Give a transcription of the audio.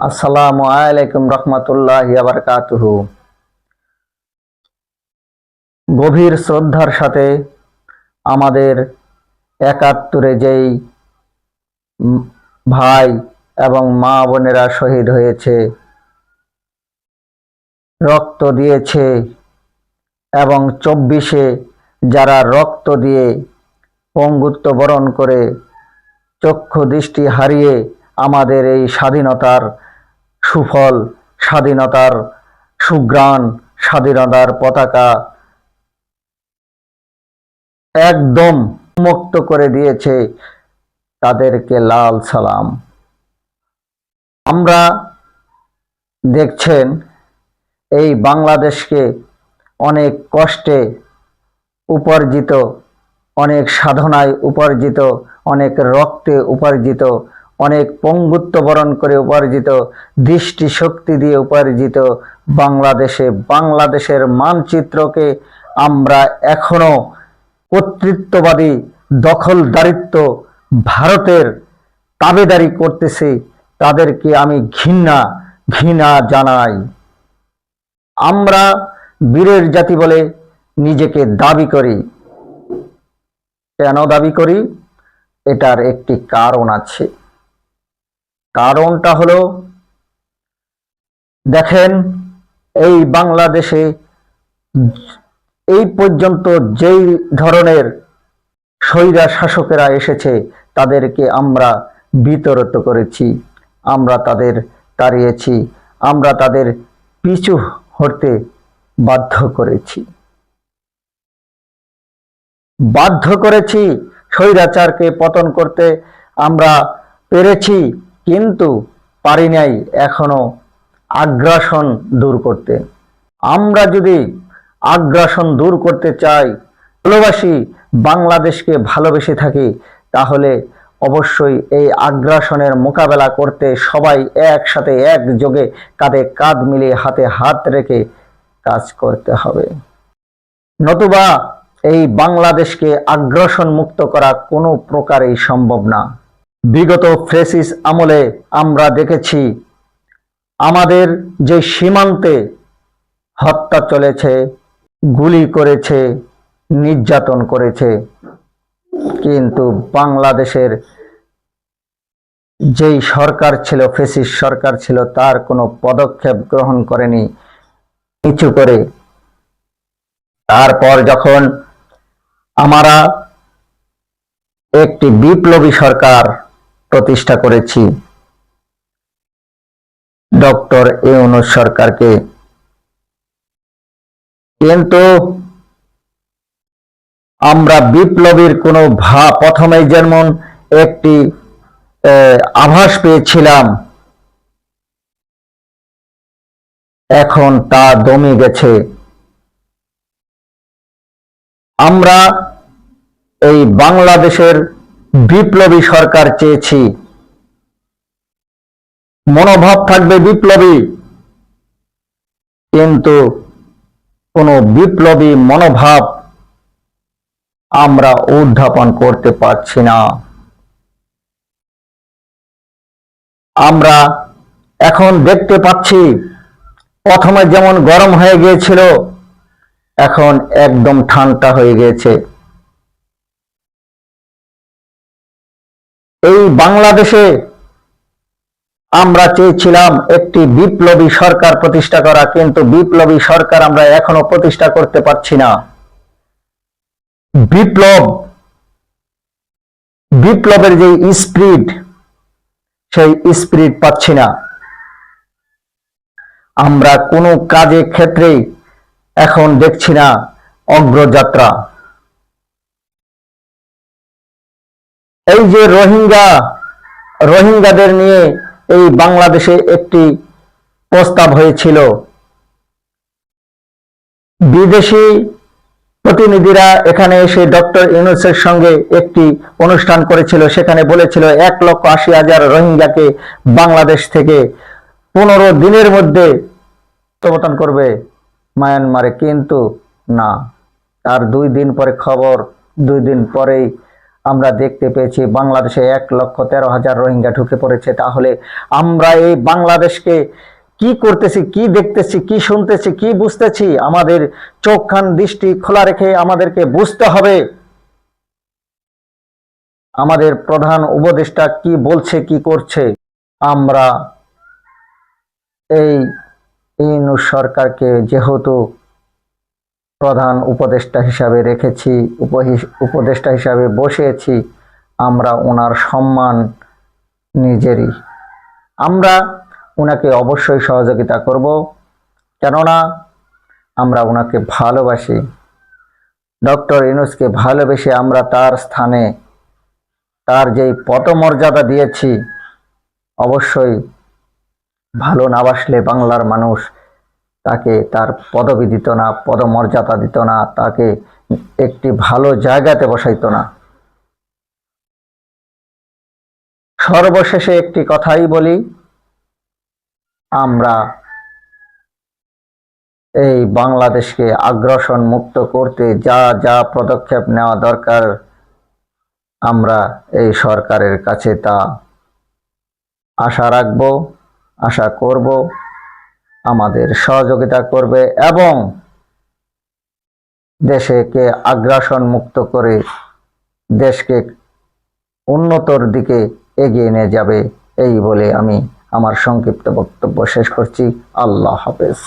আসসালামু আলাইকুম রহমতুল্লাহি ওয়া বারাকাতুহু। গভীর শ্রদ্ধার সাথে আমাদের একাত্তরে যেই ভাই এবং মা বোনেরা শহীদ হয়েছে, রক্ত দিয়েছে এবং 24-এ যারা রক্ত দিয়ে পঙ্গুত্ব বরণ করে চক্ষু দৃষ্টি হারিয়ে আমাদের এই স্বাধীনতার সুফল, স্বাধীনতার সুঘ্রাণ, স্বাধীনতার পতাকা একদম মুক্ত করে দিয়েছে, তাদেরকে লাল সালাম। আমরা দেখছেন এই বাংলাদেশকে অনেক কষ্টে উপার্জিত, অনেক সাধনায় উপার্জিত, অনেক রক্তে উপার্জিত, অনেক পঙ্গুত্ব বরণ করে উপার্জিত, দৃষ্টি শক্তি দিয়ে উপার্জিত বাংলাদেশের মানচিত্রকে আমরা এখনো কর্তৃত্ববাদী দখলদারিত্ব ভারতের তাবেদারি করতেছি। তাদেরকে আমি ঘৃণা জানাই। আমরা বীরের জাতি বলে নিজেকে দাবি করি। কেন দাবি করি? এটার একটি কারণ আছে। কারণটা হলো, দেখেন এই বাংলাদেশে এই পর্যন্ত যেই ধরনের স্বৈরা শাসকেরা এসেছে তাদেরকে আমরা বিতাড়িত করেছি, আমরা তাদের তাড়িয়েছি, আমরা তাদের পিছু হটতে বাধ্য করেছি, স্বৈরাচারকে পতন করতে আমরা পেরেছি, কিন্তু পারি নাই এখনো আগ্রাসন দূর করতে। আমরা যদি আগ্রাসন দূর করতে চাই, ভালোবাসি, বাংলাদেশকে ভালোবেসে থাকি, তাহলে অবশ্যই এই আগ্রাসনের মোকাবেলা করতে সবাই একসাথে একযোগে কাঁধে কাঁধ মিলিয়ে হাতে হাত রেখে কাজ করতে হবে। নতুবা এই বাংলাদেশকে আগ্রাসন মুক্ত করা কোনো প্রকারেই সম্ভব না। বিগত ফ্যাসিস্ট আমলে আমরা দেখেছি আমাদের যে সীমান্তে হত্যা চলেছে, গুলি করেছে, নির্যাতন করেছে, কিন্তু বাংলাদেশের যেই সরকার ছিল, ফ্যাসিস্ট সরকার ছিল, তার কোনো পদক্ষেপ গ্রহণ করেনি। নিচু করে তারপর যখন আমরা একটি বিপ্লবী সরকার প্রতিষ্ঠা করেছি, ডক্টর ইউনূস সরকারকে, কিন্তু আমরা বিপ্লবীর কোনো প্রথমে যেমন একটি আভাস পেয়েছিলাম, এখন তা দমে গেছে। আমরা এই বাংলাদেশের বিপ্লবী সরকার চেয়েছি, মনোভাব থাকবে বিপ্লবী, কিন্তু কোনো বিপ্লবী মনোভাব আমরা উদ্যাপন করতে পারছি না। আমরা এখন দেখতে পাচ্ছি প্রথমে যেমন গরম হয়ে গিয়েছিল, এখন একদম ঠান্ডা হয়ে গিয়েছে। এই বাংলাদেশে আমরা চেয়েছিলাম একটি বিপ্লবী সরকার প্রতিষ্ঠা করা, কিন্তু বিপ্লবী সরকার আমরা এখনো প্রতিষ্ঠা করতে পারছি না। বিপ্লবের যে স্পিরিট, সেই স্পিরিট পাচ্ছি না। আমরা কোনো কাজে ক্ষেত্রেই এখন দেখছি না অগ্রযাত্রা। এই যে রোহিঙ্গাদের নিয়ে এই বাংলাদেশে একটি প্রস্তাব হয়েছিল, বিদেশি প্রতিনিধিরা এখানে এসে ডক্টর ইউনূসের সঙ্গে একটি অনুষ্ঠান করেছিল, সেখানে বলেছিল 1,80,000 রোহিঙ্গাকে বাংলাদেশ থেকে 15 দিনের মধ্যে প্রত্যাবর্তন করবে মায়ানমারে, কিন্তু না, তার 2 দিন পরে খবর, 2 দিন পরেই আমরা দেখতে পেয়েছি বাংলাদেশে 1,13,000 রোহিঙ্গা ঢুকে পড়েছে। তাহলে আমরা এই বাংলাদেশকে কি করতেছি, কি দেখতেছি, কি শুনতেছি, কি বুঝতেছি? আমাদের চোখ কান দৃষ্টি খোলা রেখে আমাদেরকে বুঝতে হবে আমাদের প্রধান উপদেষ্টা কি বলছে, কি করছে। আমরা এই ইউনূস সরকারকে যেহেতু প্রধান উপদেষ্টা হিসাবে রেখেছি, উপদেষ্টা হিসাবে বসিয়েছি, আমরা ওনার সম্মান নিজেরই, আমরা ওনাকে অবশ্যই সহযোগিতা করব, কেননা আমরা ওনাকে ভালোবাসি। ডক্টর ইউনূসকে ভালোবেসে আমরা তার স্থানে তার যেই পদমর্যাদা দিয়েছি, অবশ্যই ভালো না বাসলে বাংলার মানুষ তাকে তার পদবি দিত না, পদমর্যাদা দিত না, তাকে একটি ভালো জায়গাতে বসাইতো না। সর্বশেষে একটি কথাই বলি, আমরা এই বাংলাদেশকে আগ্রাসন মুক্ত করতে যা যা পদক্ষেপ নেওয়া দরকার, আমরা এই সরকারের কাছে তা আশা রাখব, আশা করব আমাদের সহযোগিতা করবে এবং দেশকে আগ্রাসন মুক্ত করে দেশকে উন্নতর দিকে এগিয়ে নিয়ে যাবে। এই বলে আমি আমার সংক্ষিপ্ত বক্তব্য শেষ করছি। আল্লাহ হাফেজ।